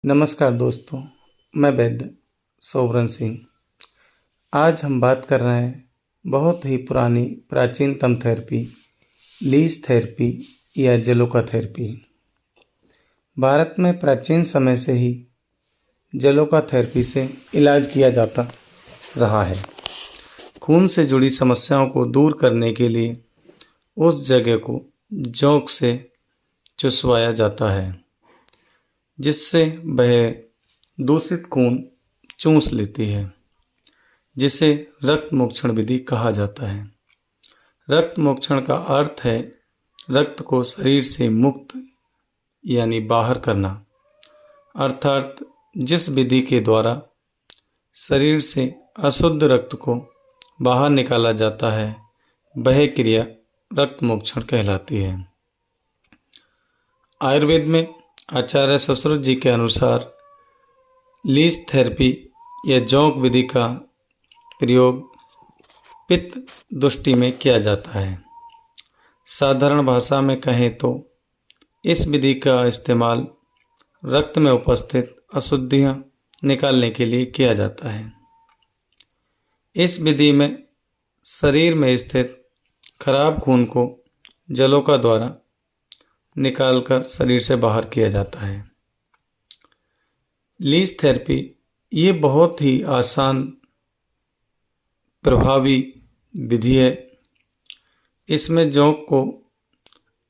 नमस्कार दोस्तों, मैं वैद्य सोबरन सिंह। आज हम बात कर रहे हैं बहुत ही पुरानी प्राचीनतम थेरेपी लीच थेरेपी या जलोका थेरेपी। भारत में प्राचीन समय से ही जलोका थेरेपी से इलाज किया जाता रहा है। खून से जुड़ी समस्याओं को दूर करने के लिए उस जगह को जोंक से चुसवाया जाता है, जिससे वह दूषित खून चूस लेती है, जिसे रक्त मोक्षण विधि कहा जाता है। रक्त मोक्षण का अर्थ है रक्त को शरीर से मुक्त यानी बाहर करना, अर्थात जिस विधि के द्वारा शरीर से अशुद्ध रक्त को बाहर निकाला जाता है, वह क्रिया रक्त मोक्षण कहलाती है। आयुर्वेद में आचार्य ससुरत जी के अनुसार लीच थेरेपी या जोंक विधि का प्रयोग पित्त दुष्टि में किया जाता है। साधारण भाषा में कहें तो इस विधि का इस्तेमाल रक्त में उपस्थित अशुद्धियां निकालने के लिए किया जाता है। इस विधि में शरीर में स्थित खराब खून को जलोका द्वारा निकालकर शरीर से बाहर किया जाता है। लीच थेरेपी ये बहुत ही आसान प्रभावी विधि है। इसमें जोंक को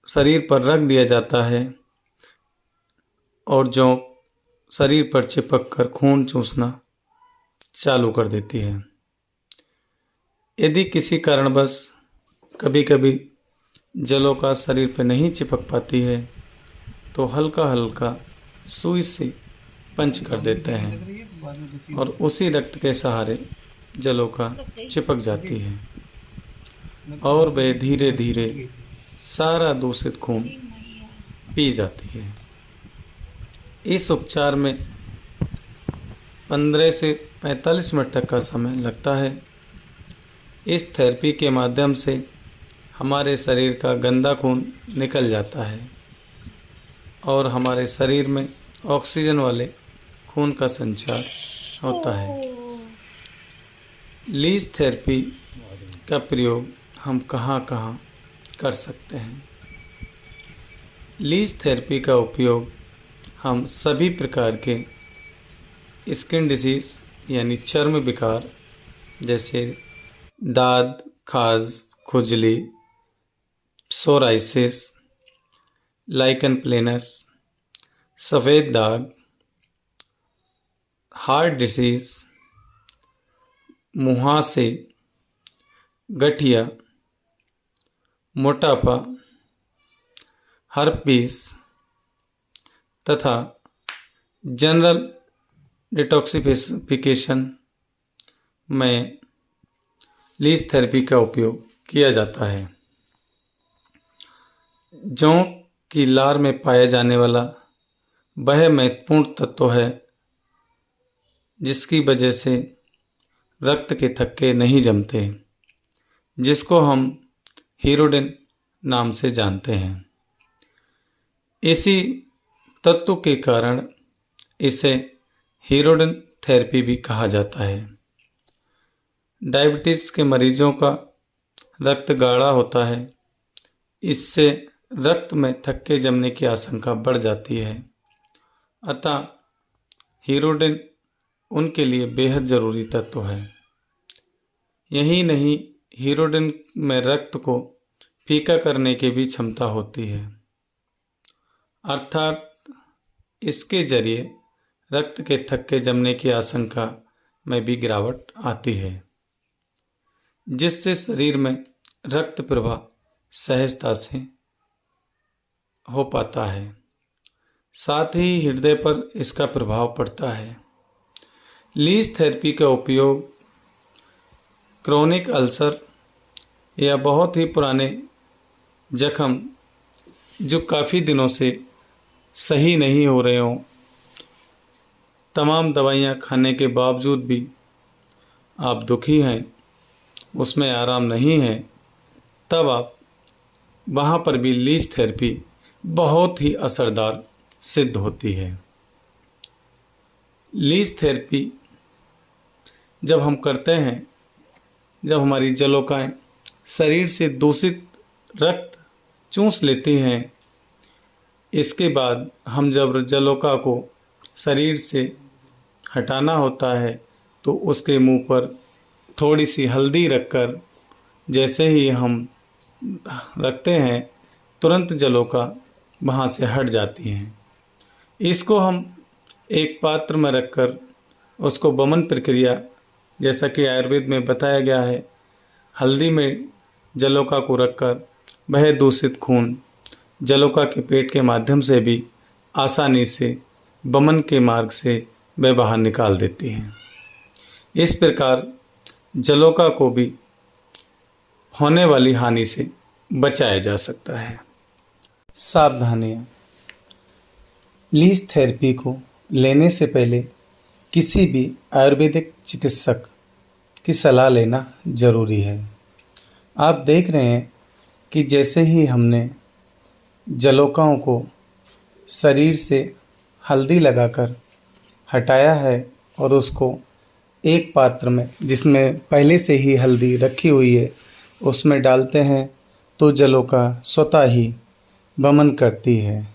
शरीर पर रख दिया जाता है और जोंक शरीर पर चिपक कर खून चूसना चालू कर देती है। यदि किसी कारणवश कभी कभी जलोका शरीर पर नहीं चिपक पाती है तो हल्का हल्का सुई से पंच कर देते हैं और उसी रक्त के सहारे जलोका चिपक जाती है और वह धीरे धीरे सारा दूषित खून पी जाती है। इस उपचार में 15 से 45 मिनट तक का समय लगता है। इस थेरेपी के माध्यम से हमारे शरीर का गंदा खून निकल जाता है और हमारे शरीर में ऑक्सीजन वाले खून का संचार होता है। लीच थेरेपी का प्रयोग हम कहाँ कहाँ कर सकते हैं? लीच थेरेपी का उपयोग हम सभी प्रकार के स्किन डिसीज यानी चर्म विकार जैसे दाद, खाज, खुजली, सोराइसिस, लाइकन प्लेनस, सफ़ेद दाग, हार्ट डिसीज, मुहासे, गठिया, मोटापा, हर्पीस तथा जनरल डिटॉक्सिफिकेशन में लीच थेरेपी का उपयोग किया जाता है। जोंक की लार में पाया जाने वाला वह महत्वपूर्ण तत्व है जिसकी वजह से रक्त के थक्के नहीं जमते, जिसको हम हीरोडिन नाम से जानते हैं। इसी तत्व के कारण इसे हीरोडिन थेरेपी भी कहा जाता है। डायबिटीज़ के मरीजों का रक्त गाढ़ा होता है, इससे रक्त में थक्के जमने की आशंका बढ़ जाती है। अतः हीरोडिन उनके लिए बेहद ज़रूरी तत्व है। यही नहीं, हीरोडिन में रक्त को फीका करने की भी क्षमता होती है, अर्थात इसके जरिए रक्त के थक्के जमने की आशंका में भी गिरावट आती है, जिससे शरीर में रक्त प्रवाह सहजता से हो पाता है। साथ ही हृदय पर इसका प्रभाव पड़ता है। लीच थेरेपी का उपयोग क्रोनिक अल्सर या बहुत ही पुराने जख्म जो काफ़ी दिनों से सही नहीं हो रहे हों, तमाम दवाइयाँ खाने के बावजूद भी आप दुखी हैं, उसमें आराम नहीं है, तब आप वहाँ पर भी लीच थेरेपी बहुत ही असरदार सिद्ध होती है। लीच थेरेपी जब हम करते हैं, जब हमारी जलोकाएँ शरीर से दूषित रक्त चूस लेती हैं, इसके बाद हम जब जलोका को शरीर से हटाना होता है तो उसके मुंह पर थोड़ी सी हल्दी रखकर जैसे ही हम रखते हैं, तुरंत जलोका वहाँ से हट जाती हैं। इसको हम एक पात्र में रखकर उसको वमन प्रक्रिया, जैसा कि आयुर्वेद में बताया गया है, हल्दी में जलोका को रखकर वह दूषित खून जलोका के पेट के माध्यम से भी आसानी से वमन के मार्ग से वह बाहर निकाल देती हैं। इस प्रकार जलोका को भी होने वाली हानि से बचाया जा सकता है। सावधानियाँ। लीच थेरेपी को लेने से पहले किसी भी आयुर्वेदिक चिकित्सक की सलाह लेना जरूरी है। आप देख रहे हैं कि जैसे ही हमने जलोकाओं को शरीर से हल्दी लगाकर हटाया है और उसको एक पात्र में, जिसमें पहले से ही हल्दी रखी हुई है, उसमें डालते हैं तो जलोका स्वतः ही वमन करती है,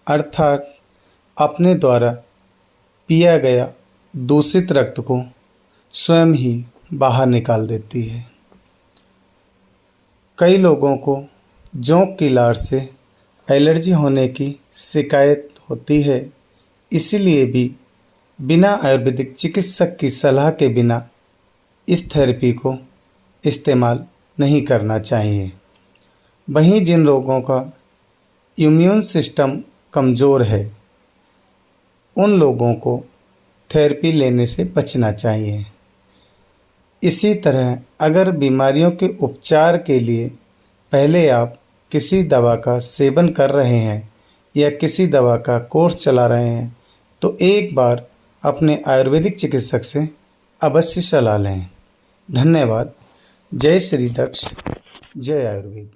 अर्थात अपने द्वारा पिया गया दूषित रक्त को स्वयं ही बाहर निकाल देती है। कई लोगों को जोंक की लार से एलर्जी होने की शिकायत होती है, इसीलिए भी बिना आयुर्वेदिक चिकित्सक की सलाह के बिना इस थेरेपी को इस्तेमाल नहीं करना चाहिए। वहीं जिन लोगों का इम्यून सिस्टम कमज़ोर है, उन लोगों को थेरेपी लेने से बचना चाहिए। इसी तरह अगर बीमारियों के उपचार के लिए पहले आप किसी दवा का सेवन कर रहे हैं या किसी दवा का कोर्स चला रहे हैं, तो एक बार अपने आयुर्वेदिक चिकित्सक से अवश्य सलाह लें। धन्यवाद। जय श्री दक्ष, जय आयुर्वेद।